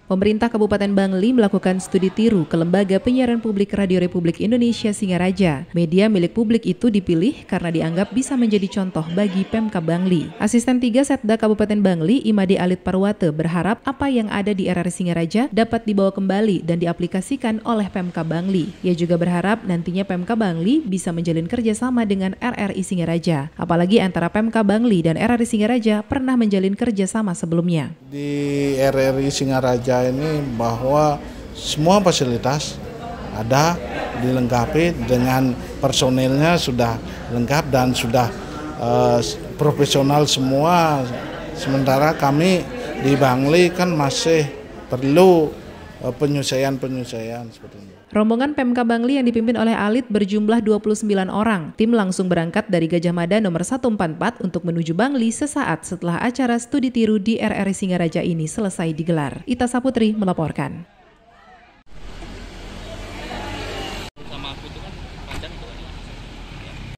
Pemerintah Kabupaten Bangli melakukan studi tiru ke Lembaga Penyiaran Publik Radio Republik Indonesia Singaraja. Media milik publik itu dipilih karena dianggap bisa menjadi contoh bagi Pemkab Bangli. Asisten 3 Setda Kabupaten Bangli, Imade Alit Parwate, berharap apa yang ada di RRI Singaraja dapat dibawa kembali dan diaplikasikan oleh Pemkab Bangli. Ia juga berharap nantinya Pemkab Bangli bisa menjalin kerjasama dengan RRI Singaraja. Apalagi antara Pemkab Bangli dan RRI Singaraja pernah menjalin kerjasama sebelumnya. Di RRI Singaraja ini bahwa semua fasilitas ada, dilengkapi dengan personilnya sudah lengkap dan sudah profesional semua. Sementara kami di Bangli kan masih perlu penyesuaian seperti ini. Rombongan Pemkab Bangli yang dipimpin oleh Alit berjumlah 29 orang. Tim langsung berangkat dari Gajah Mada nomor 144 untuk menuju Bangli sesaat setelah acara studi tiru di RRI Singaraja ini selesai digelar. Ita Saputri melaporkan.